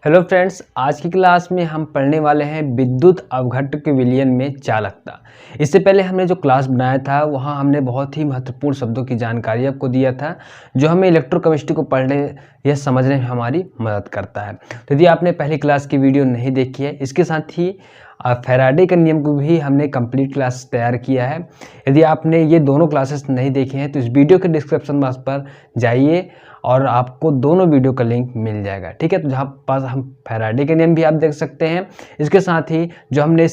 Hello friends, आज की class में हम पढ़ने वाले हैं विद्युत अपघट्य विलयन में चालकता। इससे पहले हमने जो क्लास बनाया था वहाँ हमने बहुत ही महत्वपूर्ण शब्दों की जानकारी आपको दिया था जो हमें इलेक्ट्रोकेमिस्ट्री को पढ़ने या समझने में हमारी मदद करता है। तो यदि आपने पहली क्लास की वीडियो नहीं देखी है, इसके साथ ही फैराडे का नियम को भी हमने कंप्लीट क्लास तैयार किया है। यदि आपने ये दोनों क्लासेस नहीं देखे हैं तो इस वीडियो के डिस्क्रिप्शन बॉक्स पर जाइए और आपको दोनों वीडियो का लिंक मिल जाएगा। ठीक है, तो जहाँ पास हम फैराडे के नियम भी आप देख सकते हैं, इसके साथ ही जो हमने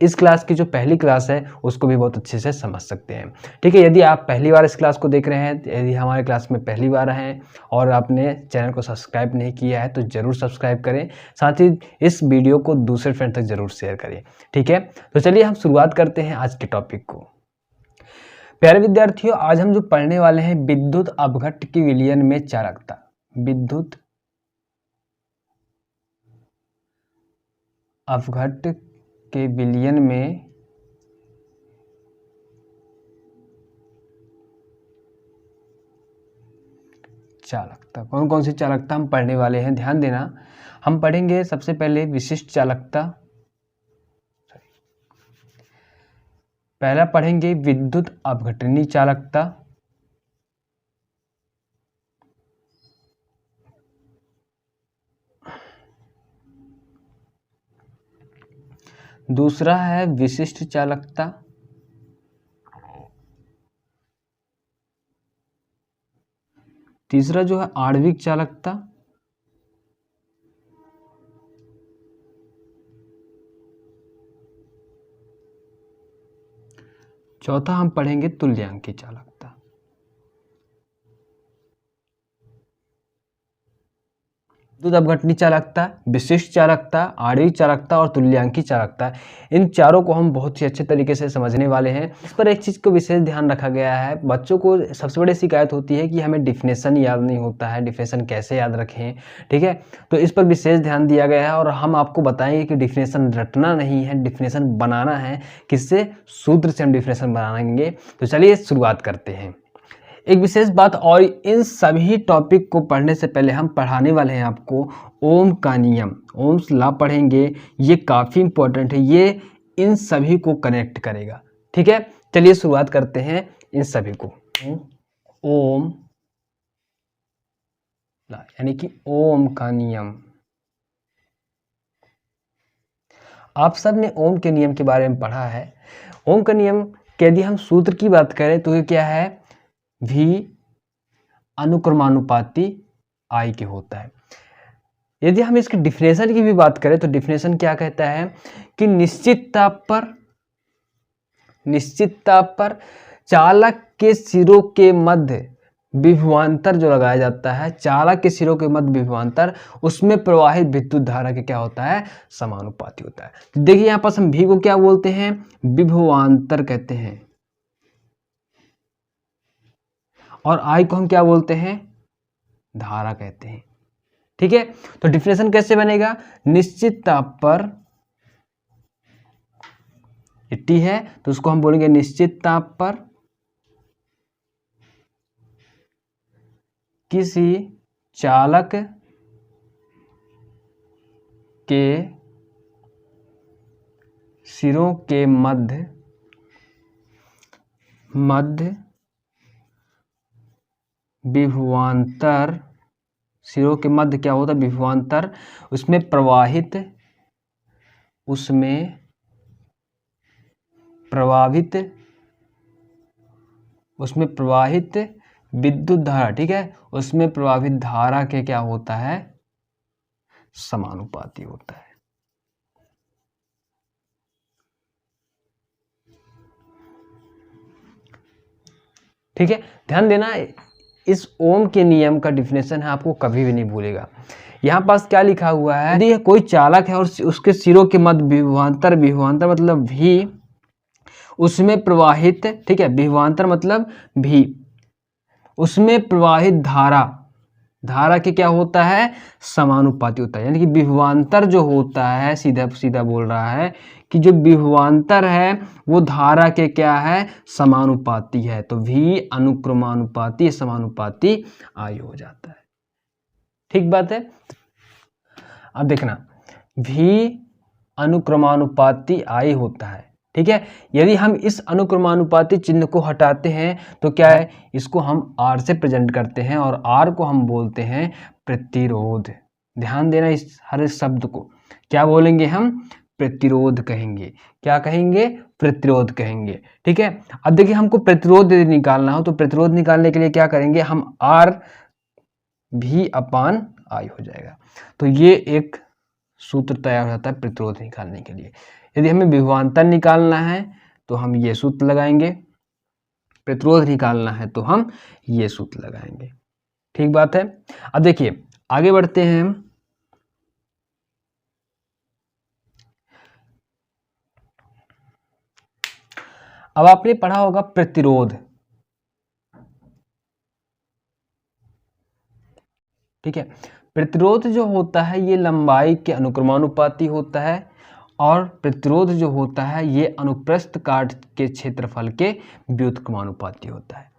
इस क्लास की जो पहली क्लास है उसको भी बहुत अच्छे से समझ सकते हैं। ठीक है, यदि आप पहली बार इस क्लास को देख रहे हैं, यदि हमारे क्लास में पहली बार हैं और आपने चैनल को सब्सक्राइब नहीं किया है तो ज़रूर सब्सक्राइब करें, साथ ही इस वीडियो को दूसरे फ्रेंड तक ज़रूर शेयर करें। ठीक है, तो चलिए हम शुरुआत करते हैं आज के टॉपिक को। प्यारे विद्यार्थियों, आज हम जो पढ़ने वाले हैं विद्युत अपघट्य की विलयन में चालकता। विद्युत अपघट्य के विलयन में चालकता, कौन कौन सी चालकता हम पढ़ने वाले हैं, ध्यान देना। हम पढ़ेंगे सबसे पहले विशिष्ट चालकता, पहला पढ़ेंगे विद्युत अपघटनी चालकता, दूसरा है विशिष्ट चालकता, तीसरा जो है आणविक चालकता, चौथा हम पढ़ेंगे तुल्यांकी चालकता। विद्युत अपघटनी चालकता, विशिष्ट चालकता, आणविक चालकता और तुल्यांकी चालकता, इन चारों को हम बहुत ही अच्छे तरीके से समझने वाले हैं। इस पर एक चीज़ को विशेष ध्यान रखा गया है, बच्चों को सबसे बड़ी शिकायत होती है कि हमें डिफिनेशन याद नहीं होता है, डिफिनेशन कैसे याद रखें। ठीक है, तो इस पर विशेष ध्यान दिया गया है और हम आपको बताएंगे कि डिफिनेशन रटना नहीं है, डिफिनेशन बनाना है। किससे? सूत्र से हम डिफिनेशन बनाएंगे। तो चलिए शुरुआत करते हैं। एक विशेष बात, और इन सभी टॉपिक को पढ़ने से पहले हम पढ़ाने वाले हैं आपको ओम का नियम, ओम्स लॉ पढ़ेंगे। ये काफ़ी इंपॉर्टेंट है, ये इन सभी को कनेक्ट करेगा। ठीक है, चलिए शुरुआत करते हैं इन सभी को। ओम लॉ यानी कि ओम का नियम। आप सब ने ओम के नियम के बारे में पढ़ा है। ओम का नियम के यदि हम सूत्र की बात करें तो ये क्या है? V अनुक्रमानुपाती I के होता है। यदि हम इसकी डिफिनेशन की भी बात करें तो डिफिनेशन क्या कहता है कि निश्चित ताप पर चालक के सिरों के मध्य विभवांतर जो लगाया जाता है, चालक के सिरों के मध्य विभवांतर, उसमें प्रवाहित विद्युत धारा के क्या होता है? समानुपाती होता है। देखिए यहाँ पास हम V को क्या बोलते हैं? विभवांतर कहते हैं, और I को हम क्या बोलते हैं? धारा कहते हैं। ठीक है, तो डिफिनेशन कैसे बनेगा? निश्चित ताप पर T है तो उसको हम बोलेंगे निश्चित ताप पर किसी चालक के सिरों के मध्य विभवांतर, सिरों के मध्य क्या होता है? विभवांतर, उसमें प्रवाहित विद्युत धारा। ठीक है, उसमें प्रवाहित धारा के क्या होता है? समानुपाती होता है। ठीक है, ध्यान देना, इस ओम के नियम का डिफिनेशन है, आपको कभी भी नहीं भूलेगा। यहाँ पास क्या लिखा हुआ है? यदि कोई चालक है और उसके सिरों के मध्य विभवांतर मतलब भी, उसमें प्रवाहित, ठीक है, विभवांतर मतलब भी, उसमें प्रवाहित धारा के क्या होता है? समानुपाती होता है। यानी कि विभवांतर जो होता है, सीधा सीधा बोल रहा है कि जो विभवांतर है वो धारा के क्या है? समानुपाती है। तो V अनुक्रमानुपाती समानुपाती I हो जाता है। ठीक बात है। अब देखना भी अनुक्रमानुपाती आई होता है, ठीक है। यदि हम इस अनुक्रमानुपाती चिन्ह को हटाते हैं तो क्या है, इसको हम आर से प्रेजेंट करते हैं और आर को हम बोलते हैं प्रतिरोध। ध्यान देना इस हर शब्द को, क्या बोलेंगे हम, प्रतिरोध कहेंगे। क्या कहेंगे, प्रतिरोध कहेंगे, ठीक है। अब देखिए हमको प्रतिरोध यदि निकालना हो तो प्रतिरोध निकालने के लिए क्या करेंगे, हम आर भी अपान आई हो जाएगा। तो ये एक सूत्र तैयार हो जाता है प्रतिरोध निकालने के लिए। यदि हमें विभवांतर निकालना है तो हम ये सूत्र लगाएंगे, प्रतिरोध निकालना है तो हम ये सूत्र लगाएंगे, ठीक बात है। अब देखिए आगे बढ़ते हैं हम। अब आपने पढ़ा होगा प्रतिरोध, ठीक है। प्रतिरोध जो होता है ये लंबाई के अनुक्रमानुपाती होता है और प्रतिरोध जो होता है ये अनुप्रस्थ काट के क्षेत्रफल के व्युत्क्रमानुपाती होता है,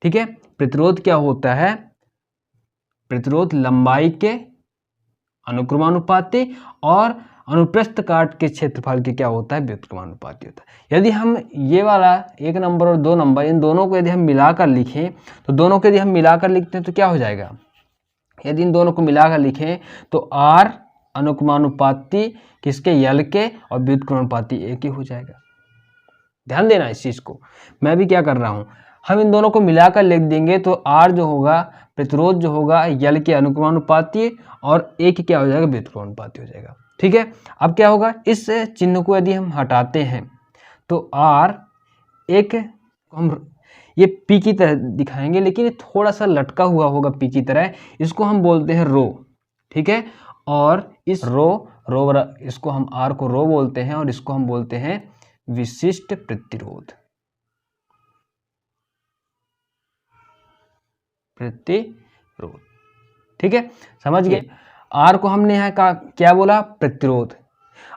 ठीक है। प्रतिरोध क्या होता है, प्रतिरोध लंबाई के अनुक्रमानुपाती और अनुप्रस्थ काट के क्षेत्रफल के क्या होता है, व्युत्क्रमानुपाती होता है। यदि हम ये वाला 1 नंबर और 2 नंबर इन दोनों को यदि हम मिलाकर लिखें तो दोनों को यदि हम मिलाकर लिखते हैं तो क्या हो जाएगा, यदि इन दोनों को मिलाकर लिखें तो आर अनुक्रमानुपाती किसके, यल के, और व्युत्क्रमानुपाती ए के हो जाएगा। ध्यान देना इस चीज को, मैं भी क्या कर रहा हूं, हम इन दोनों को मिलाकर लिख देंगे तो आर जो होगा प्रतिरोध जो होगा यल के अनुक्रमानुपाती और ए के क्या हो जाएगा, व्युत्क्रमानुपाती हो जाएगा, ठीक है। अब क्या होगा, इस चिन्ह को यदि हम हटाते हैं तो आर एक हम ये पी की तरह दिखाएंगे लेकिन ये थोड़ा सा लटका हुआ होगा पी की तरह, इसको हम बोलते हैं रो, ठीक है। और इस रो इसको हम आर को रो बोलते हैं और इसको हम बोलते हैं विशिष्ट प्रतिरोध, ठीक है, समझ गए। आर को हमने यहाँ का क्या बोला, प्रतिरोध।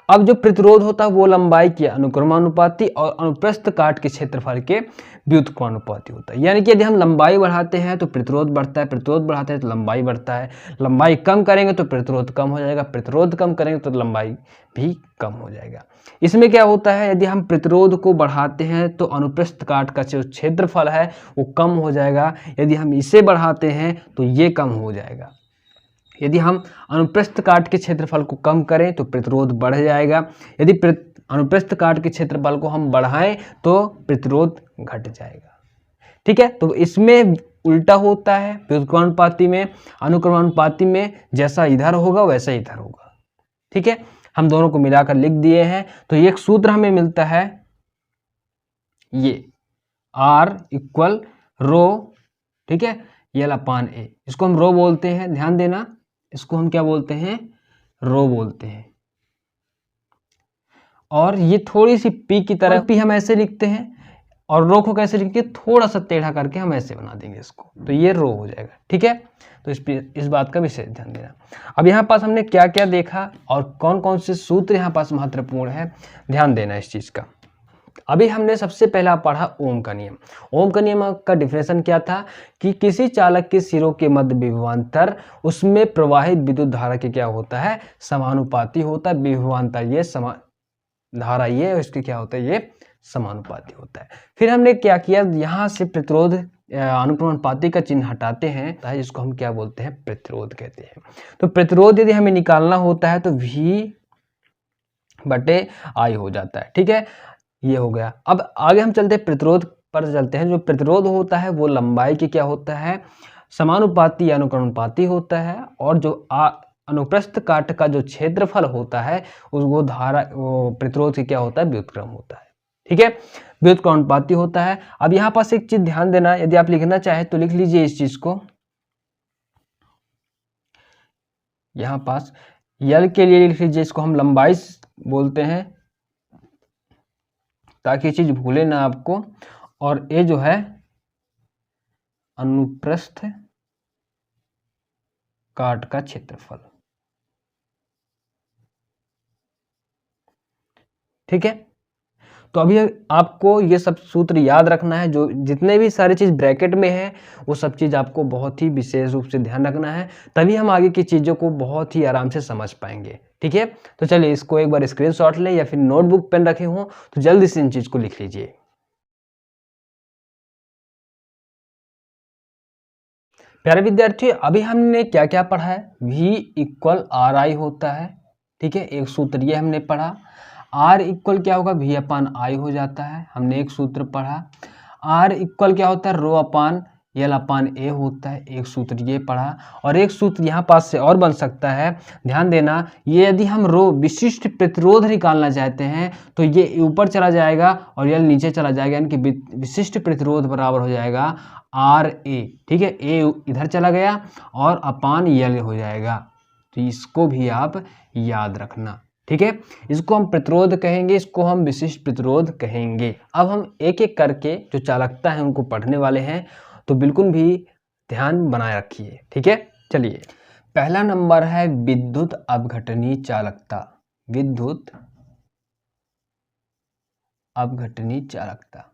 अब जो प्रतिरोध होता है वो लंबाई के अनुक्रमानुपाती और अनुप्रस्थ काट के क्षेत्रफल के व्युत्क्रमानुपाती होता है। यानी कि यदि हम लंबाई बढ़ाते हैं तो प्रतिरोध बढ़ता है, प्रतिरोध बढ़ाते हैं तो लंबाई बढ़ता है, लंबाई कम करेंगे तो प्रतिरोध कम हो जाएगा, प्रतिरोध कम करेंगे तो लंबाई भी कम हो जाएगा। इसमें क्या होता है, यदि हम प्रतिरोध को बढ़ाते हैं तो अनुप्रस्थ काट का जो क्षेत्रफल है वो कम हो जाएगा, यदि हम इसे बढ़ाते हैं तो ये कम हो जाएगा। यदि हम अनुप्रस्थ काट के क्षेत्रफल को कम करें तो प्रतिरोध बढ़ जाएगा, यदि अनुप्रस्थ काट के क्षेत्रफल को हम बढ़ाएं तो प्रतिरोध घट जाएगा, ठीक है। तो इसमें उल्टा होता है, व्युत्क्रमानुपाती में, अनुक्रमानुपाती में जैसा इधर होगा वैसा इधर होगा, ठीक है। हम दोनों को मिलाकर लिख दिए हैं तो एक सूत्र हमें मिलता है, ये आर इक्वल रो, ठीक है, यल अपान ए, इसको हम रो बोलते हैं, ध्यान देना, इसको हम क्या बोलते हैं, रो बोलते हैं। और ये थोड़ी सी पी की तरह, पी हम ऐसे लिखते हैं और रो को कैसे लिखते हैं, थोड़ा सा टेढ़ा करके हम ऐसे बना देंगे इसको, तो ये रो हो जाएगा, ठीक है। तो इस बात का विशेष ध्यान देना। अब यहाँ पास हमने क्या क्या देखा और कौन कौन से सूत्र यहाँ पास महत्वपूर्ण है, ध्यान देना इस चीज का। अभी हमने सबसे पहला पढ़ा ओम का नियम। ओम का नियम का डिफिनेशन क्या था कि किसी चालक के सिरों के मध्य विभवांतर उसमें प्रवाहित विद्युत धारा के क्या होता है, समानुपाती होता है। विभवांतर ये धारा ये, इसके क्या होता है, ये समानुपाती होता है। फिर हमने क्या किया, यहाँ से प्रतिरोध अनुक्रमानुपाती का चिन्ह हटाते हैं, जिसको हम क्या बोलते हैं, प्रतिरोध कहते हैं। तो प्रतिरोध यदि हमें निकालना होता है तो V बटे I हो जाता है, ठीक है, ये हो गया। अब आगे हम चलते हैं प्रतिरोध पर चलते हैं। जो प्रतिरोध होता है वो लंबाई के क्या होता है, समानुपाती या अनुक्रमानुपाती होता है, और जो अनुप्रस्थ काट का जो क्षेत्रफल होता है वो प्रतिरोध के क्या होता है, व्युत्क्रम होता है, ठीक है, व्युत्क्रमानुपाती होता है। अब यहाँ पास एक चीज ध्यान देना, यदि आप लिखना चाहे तो लिख लीजिए इस चीज को, यहाँ पास यल के लिए लिख लीजिए, इसको हम लंबाई बोलते हैं ताकि ये चीज भूले ना आपको, और ये जो है अनुप्रस्थ काट का क्षेत्रफल, ठीक है। तो अभी आपको ये सब सूत्र याद रखना है, जो जितने भी सारी चीज़ ब्रैकेट में है वो सब चीज़ आपको बहुत ही विशेष रूप से ध्यान रखना है, तभी हम आगे की चीज़ों को बहुत ही आराम से समझ पाएंगे। ठीक है, तो चलिए इसको एक बार स्क्रीनशॉट लें या फिर नोटबुक पेन रखे हों तो जल्दी से इन चीज़ को लिख लीजिए। प्यारे विद्यार्थियों, अभी हमने क्या क्या पढ़ा है? V इक्वल आर आई होता है। ठीक है, एक सूत्र ये हमने पढ़ा। R इक्वल क्या होगा? V अपान आई हो जाता है, हमने एक सूत्र पढ़ा। R इक्वल क्या होता है? रो अपान एल अपान ए होता है, एक सूत्र ये पढ़ा। और एक सूत्र यहाँ पास से और बन सकता है, ध्यान देना, ये यदि हम रो विशिष्ट प्रतिरोध निकालना चाहते हैं तो ये ऊपर चला जाएगा और एल नीचे चला जाएगा, यानी कि विशिष्ट प्रतिरोध बराबर हो जाएगा आर ए। ठीक है, ए इधर चला गया और अपान यल हो जाएगा, तो इसको भी आप याद रखना। ठीक है, इसको हम प्रतिरोध कहेंगे, इसको हम विशिष्ट प्रतिरोध कहेंगे। अब हम एक एक करके जो चालकता है उनको पढ़ने वाले हैं, तो बिल्कुल भी ध्यान बनाए रखिए। ठीक है, चलिए पहला नंबर है विद्युत अपघटनीय चालकता। विद्युत अपघटनीय चालकता।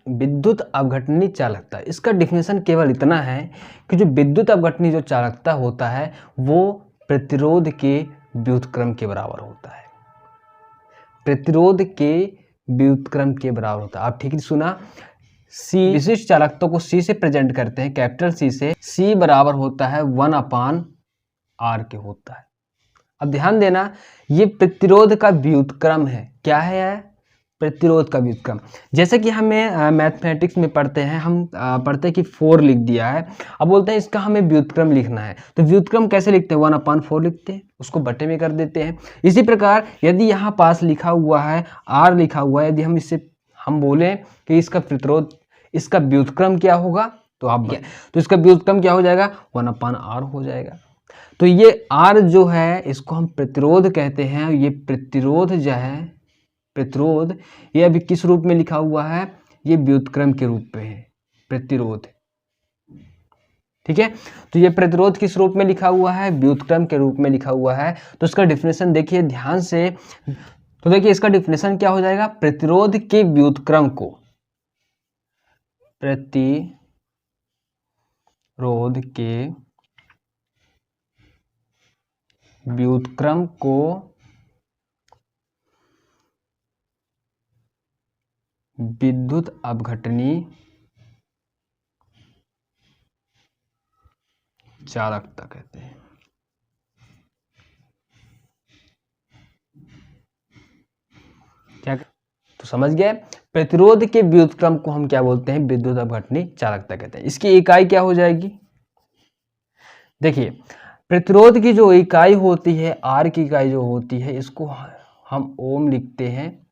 विद्युत अपघटनीय चालकता, इसका डिफिनेशन केवल इतना है कि जो विद्युत अपघटनीय जो चालकता होता है वो प्रतिरोध के व्युत्क्रम के बराबर होता है। प्रतिरोध के व्युत्क्रम के बराबर होता है। आप ठीक सुना, सी विशिष्ट चालकता को सी से प्रेजेंट करते हैं, कैपिटल सी से। सी बराबर होता है 1 अपान आर के होता है। अब ध्यान देना, ये प्रतिरोध का व्युत्क्रम है। क्या है? प्रतिरोध का व्युत्क्रम। जैसे कि हमें मैथमेटिक्स में पढ़ते हैं, हम पढ़ते हैं कि 4 लिख दिया है, अब बोलते हैं इसका हमें व्युत्क्रम लिखना है, तो व्युत्क्रम कैसे लिखते हैं? 1 अपान 4 लिखते हैं, उसको बटे में कर देते हैं। इसी प्रकार यदि यहाँ पास लिखा हुआ है R लिखा हुआ है, यदि हम इससे हम बोले कि इसका प्रतिरोध, इसका व्युत्क्रम क्या होगा, तो आप तो इसका व्युत्क्रम क्या हो जाएगा? 1 अपान R हो जाएगा। तो ये R जो है इसको हम प्रतिरोध कहते हैं। ये प्रतिरोध जो है, प्रतिरोध, ये अभी किस रूप में लिखा हुआ है? ये व्युत्क्रम के रूप में है, प्रतिरोध। ठीक है, तो ये प्रतिरोध किस रूप में लिखा हुआ है? व्युत्क्रम के रूप में लिखा हुआ है। तो इसका डिफिनेशन देखिए ध्यान से, तो देखिए इसका डिफिनेशन क्या हो जाएगा? प्रतिरोध के व्युत्क्रम को, प्रतिरोध के व्युत्क्रम को विद्युत अपघटनीय चालकता कहते हैं। क्या? तो समझ गए, प्रतिरोध के व्युत्क्रम को हम क्या बोलते हैं? विद्युत अपघटनीय चालकता कहते हैं। इसकी इकाई क्या हो जाएगी? देखिए, प्रतिरोध की जो इकाई होती है, आर की इकाई जो होती है, इसको हम ओम लिखते हैं।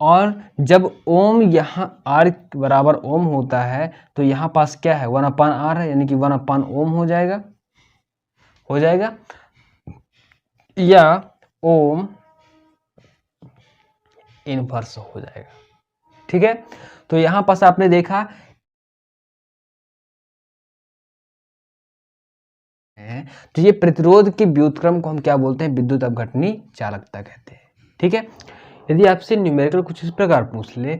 और जब ओम यहाँ आर बराबर ओम होता है तो यहाँ पास क्या है? 1 अपान आर है, यानी कि 1 अपान ओम हो जाएगा, या ओम इनवर्स हो जाएगा। ठीक है, तो यहाँ पास आपने देखा है, तो ये प्रतिरोध के व्युत्क्रम को हम क्या बोलते हैं? विद्युत अपघटनीय चालकता कहते हैं। ठीक है, यदि आपसे न्यूमेरिकल कुछ इस प्रकार पूछ ले,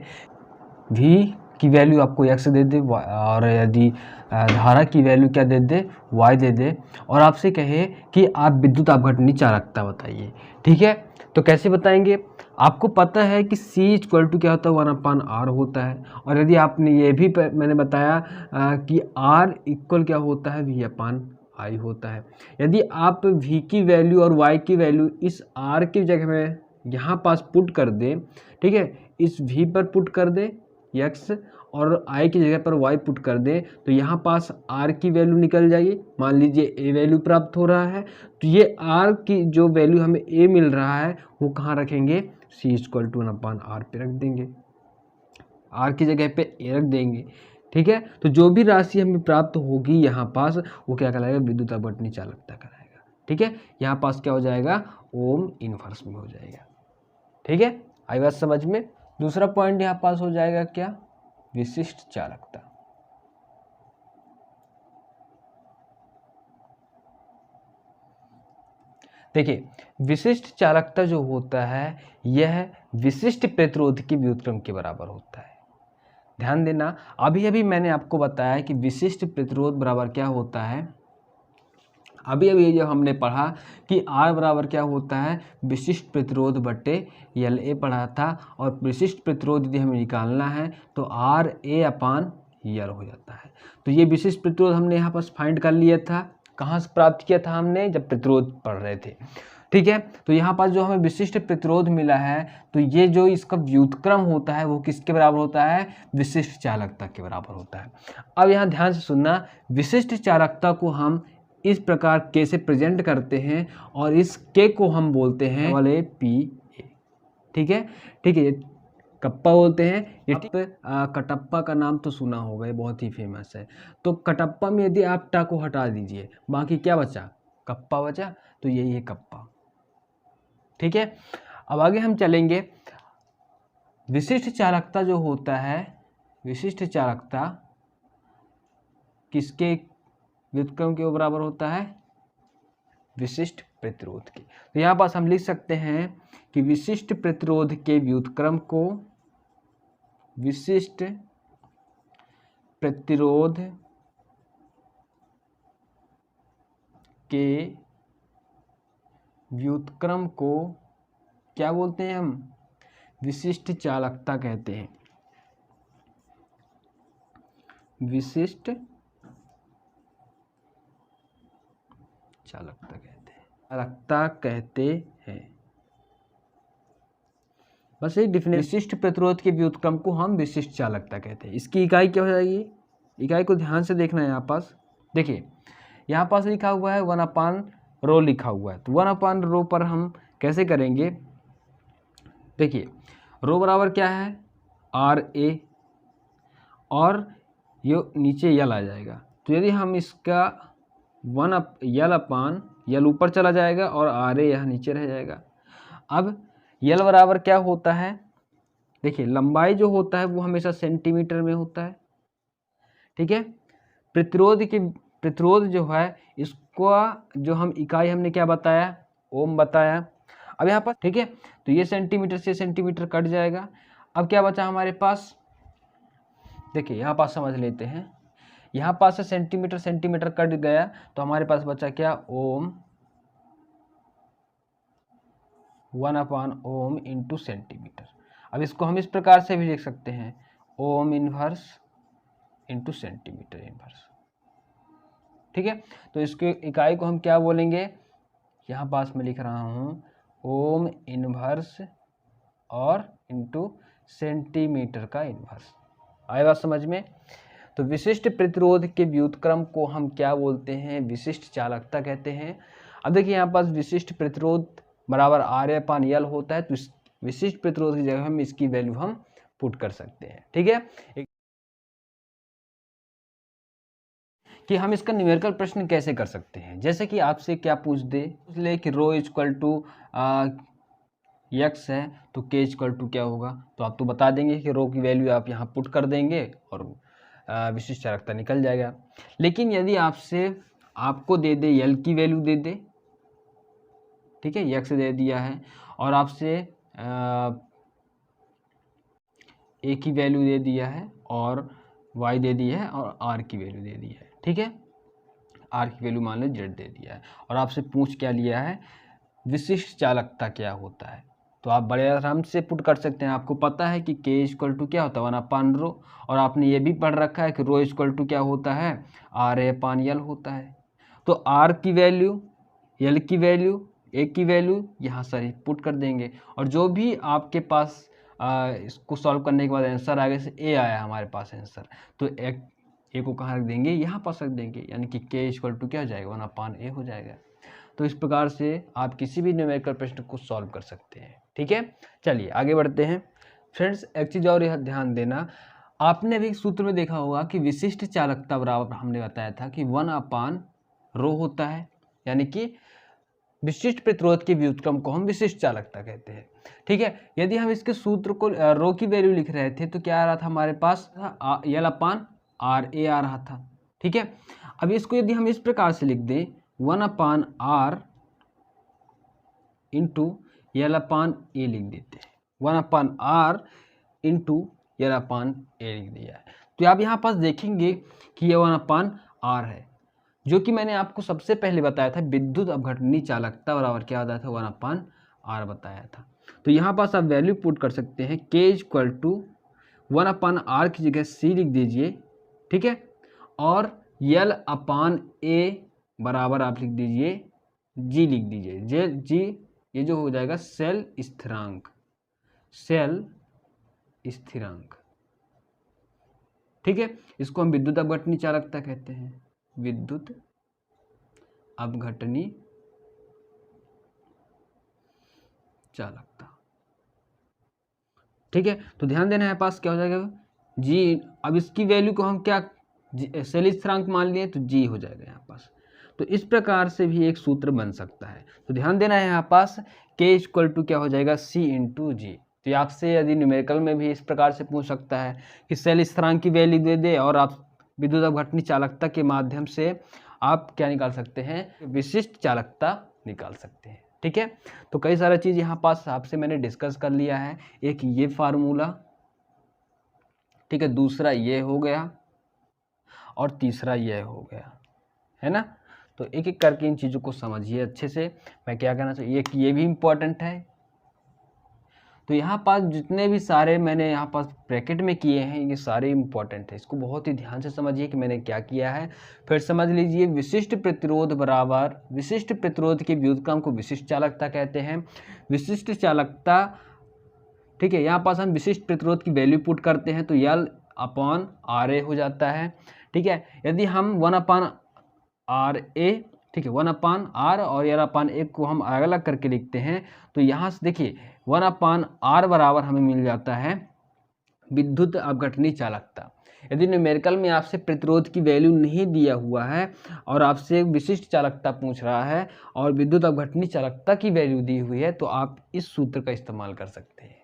V की वैल्यू आपको x दे दे, और यदि धारा की वैल्यू क्या दे दे? y दे दे, और आपसे कहे कि आप विद्युत अपघटनीय चालकता बताइए। ठीक है, तो कैसे बताएंगे? आपको पता है कि C इक्वल टू क्या होता है? 1 अपान R होता है। और यदि आपने ये भी मैंने बताया कि R इक्वल क्या होता है? V अपान I होता है। यदि आप V की वैल्यू और y की वैल्यू इस R की जगह में यहाँ पास पुट कर दे, ठीक है, इस V पर पुट कर दे x और I की जगह पर y पुट कर दे, तो यहाँ पास R की वैल्यू निकल जाएगी। मान लीजिए A वैल्यू प्राप्त हो रहा है, तो ये R की जो वैल्यू हमें A मिल रहा है वो कहाँ रखेंगे? C equal to 1 upon R पे रख देंगे, R की जगह पे A रख देंगे। ठीक है, तो जो भी राशि हमें प्राप्त होगी यहाँ पास वो क्या कहलाएगा? विद्युत अपघटनीय चालकता कहलाएगा। ठीक है, यहाँ पास क्या हो जाएगा? ओम इनवर्स में हो जाएगा। ठीक है, आई बात समझ में? दूसरा पॉइंट यहाँ पास हो जाएगा क्या? विशिष्ट चालकता। देखिए, विशिष्ट चालकता जो होता है यह विशिष्ट प्रतिरोध की व्युत्क्रम के बराबर होता है। ध्यान देना, अभी अभी मैंने आपको बताया कि विशिष्ट प्रतिरोध बराबर क्या होता है। अभी अभी जो हमने पढ़ा कि R बराबर क्या होता है, विशिष्ट प्रतिरोध बटे LA पढ़ा था, और विशिष्ट प्रतिरोध यदि हमें निकालना है तो RA/L हो जाता है। तो ये विशिष्ट प्रतिरोध हमने यहाँ पर फाइंड कर लिया था। कहाँ से प्राप्त किया था हमने, जब प्रतिरोध पढ़ रहे थे, ठीक है। तो यहाँ पर जो हमें विशिष्ट प्रतिरोध मिला है, तो ये जो इसका व्युत्क्रम होता है वो किसके बराबर होता है, विशिष्ट चालकता के बराबर होता है। अब यहाँ ध्यान से सुनना, विशिष्ट चालकता को हम इस प्रकार के से प्रेजेंट करते हैं, और इस के को हम बोलते हैं वाले PA, ठीक है, ठीक है। ये कप्पा बोलते हैं। ये कटप्पा का नाम तो सुना होगा, ये बहुत ही फेमस है। तो कटप्पा में यदि आप टा को हटा दीजिए, बाकी क्या बचा, कप्पा बचा, तो यही है कप्पा, ठीक है। अब आगे हम चलेंगे। विशिष्ट चालकता जो होता है, विशिष्ट चालकता किसके व्युत्क्रम के बराबर होता है, विशिष्ट प्रतिरोध की। तो यहाँ पास हम लिख सकते हैं कि विशिष्ट प्रतिरोध के व्युत्क्रम को विशिष्ट प्रतिरोध के व्युत्क्रम को क्या बोलते हैं हम, विशिष्ट चालकता कहते हैं, विशिष्ट चालकता कहते हैं। बस ये डिफिनेशन, विशिष्ट प्रतिरोध के व्युत्क्रम को हम विशिष्ट चालकता कहते हैं। इसकी इकाई क्या हो जाएगी, इकाई को ध्यान से देखना है। यहाँ पास देखिए, यहाँ पास लिखा हुआ है 1/ρ लिखा हुआ है। तो 1/ρ पर हम कैसे करेंगे, देखिए ρ बराबर क्या है, RA, और ये नीचे यल आ जाएगा। तो यदि हम इसका L ऊपर चला जाएगा और RA यहाँ नीचे रह जाएगा। अब L बराबर क्या होता है, देखिए लंबाई जो होता है वो हमेशा सेंटीमीटर में होता है, ठीक है। प्रतिरोध जो है, इसको जो हम इकाई हमने क्या बताया, ओम बताया। अब यहाँ पर ठीक है, तो ये सेंटीमीटर से सेंटीमीटर कट जाएगा। अब क्या बचा हमारे पास, देखिए यहाँ पास समझ लेते हैं। यहाँ पास से सेंटीमीटर कट गया, तो हमारे पास बचा क्या, ओम 1/ओम इंटू सेंटीमीटर। अब इसको हम इस प्रकार से भी लिख सकते हैं, ohm inverse into centimetre inverse, ठीक है। तो इसके इकाई को हम क्या बोलेंगे, यहाँ पास में लिख रहा हूँ ओम इनवर्स और इंटू सेंटीमीटर का इनवर्स। आए बात समझ में। तो विशिष्ट प्रतिरोध के व्युत्क्रम को हम क्या बोलते हैं, विशिष्ट चालकता कहते हैं। अब देखिए यहाँ पास विशिष्ट प्रतिरोध बराबर RA/L होता है, तो इस विशिष्ट प्रतिरोध की जगह हम इसकी वैल्यू हम पुट कर सकते हैं, ठीक है। कि हम इसका न्यूमेरिकल प्रश्न कैसे कर सकते हैं, जैसे कि आपसे क्या पूछ ले कि ρ = x है, तो k = क्या होगा, तो आप तो बता देंगे कि ρ की वैल्यू आप यहाँ पुट कर देंगे और विशिष्ट चालकता निकल जाएगा। लेकिन यदि आपको दे दे L की वैल्यू दे दे, ठीक है, x दे दिया है, और आपसे a की वैल्यू दे दिया है और y दे दी है और r की वैल्यू दे दी है, ठीक है, r की वैल्यू मान लो z दे दिया है, और आपसे पूछ क्या लिया है, विशिष्ट चालकता क्या होता है। तो आप बड़े आराम से पुट कर सकते हैं। आपको पता है कि k = क्या होता है, 1/ρ, और आपने ये भी पढ़ रखा है कि ρ = क्या होता है, RA/L होता है। तो r की वैल्यू, L की वैल्यू, a की वैल्यू यहाँ सही पुट कर देंगे, और जो भी आपके पास इसको सॉल्व करने के बाद आंसर आगे से a आया हमारे पास आंसर, तो a को कहाँ रख देंगे, यहाँ पास रख देंगे, यानी कि k = क्या हो जाएगा, 1/a हो जाएगा। तो इस प्रकार से आप किसी भी न्यूमेरिकल प्रश्न को सॉल्व कर सकते हैं, ठीक है। चलिए आगे बढ़ते हैं फ्रेंड्स। एक चीज़ और यहाँ ध्यान देना, आपने अभी सूत्र में देखा होगा कि विशिष्ट चालकता बराबर हमने बताया था कि 1/ρ होता है, यानी कि विशिष्ट प्रतिरोध के व्युत्क्रम को हम विशिष्ट चालकता कहते हैं, ठीक है। यदि हम इसके सूत्र को ρ की वैल्यू लिख रहे थे, तो क्या आ रहा था हमारे पास, L/RA आ रहा था, ठीक है। अब इसको यदि हम इस प्रकार से लिख दें, 1/R इंटू यल अपान ए लिख देते हैं, 1/r इंटू यल अपान ए लिख दिया है। तो आप यहाँ पास देखेंगे कि ये 1/r है, जो कि मैंने आपको सबसे पहले बताया था विद्युत अपघटनी चालकता बराबर क्या बताया था, 1/r बताया था। तो यहाँ पास आप वैल्यू पुट कर सकते हैं, k इक्वल टू 1/r की जगह c लिख दीजिए, ठीक है, और यल अपान a बराबर आप लिख दीजिए g लिख दीजिए, g ये जो हो जाएगा सेल स्थिरांक, सेल स्थिरांक, ठीक है। इसको हम विद्युत अपघटनी चालकता कहते हैं, विद्युत अपघटनी चालकता, ठीक है। तो ध्यान देना है पास क्या हो जाएगा जी, अब इसकी वैल्यू को हम क्या सेल स्थिरांक मान लिए तो जी हो जाएगा यहाँ पास। तो इस प्रकार से भी एक सूत्र बन सकता है। तो ध्यान देना है यहाँ पास k इक्वल टू क्या हो जाएगा c इंटू जी। तो आपसे यदि न्यूमेरिकल में भी इस प्रकार से पूछ सकता है कि सेल स्थिरांक की वैल्यू दे दे और आप विद्युत अपघटनी चालकता के माध्यम से आप क्या निकाल सकते हैं, विशिष्ट चालकता निकाल सकते हैं, ठीक है। तो कई सारा चीज़ यहाँ पास आपसे मैंने डिस्कस कर लिया है। एक ये फार्मूला, ठीक है, दूसरा ये हो गया और तीसरा ये हो गया, है ना। तो एक एक करके इन चीज़ों को समझिए अच्छे से। मैं क्या कहना चाहिए, ये भी इम्पोर्टेंट है। तो यहाँ पास जितने भी सारे मैंने यहाँ पास ब्रैकेट में किए हैं ये सारे इम्पोर्टेंट है, इसको बहुत ही ध्यान से समझिए कि मैंने क्या किया है। फिर समझ लीजिए विशिष्ट प्रतिरोध बराबर, विशिष्ट प्रतिरोध के व्युत्क्रम को विशिष्ट चालकता कहते हैं। विशिष्ट चालकता, ठीक है, यहाँ पास हम विशिष्ट प्रतिरोध की वैल्यू पुट करते हैं तो यल अपॉन आर ए हो जाता है, ठीक है। यदि हम 1/r ए, ठीक है, 1/r और यल अपान ए को हम अलग अलग करके लिखते हैं तो यहाँ से देखिए 1/r बराबर हमें मिल जाता है विद्युत अपघटनी चालकता। यदि न्यूमेरिकल में आपसे प्रतिरोध की वैल्यू नहीं दिया हुआ है और आपसे विशिष्ट चालकता पूछ रहा है और विद्युत अपघटनी चालकता की वैल्यू दी हुई है तो आप इस सूत्र का इस्तेमाल कर सकते हैं,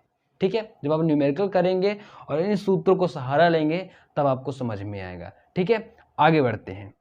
ठीक है। जब आप न्यूमेरिकल करेंगे और इन सूत्रों को सहारा लेंगे तब आपको समझ में आएगा, ठीक है। आगे बढ़ते हैं।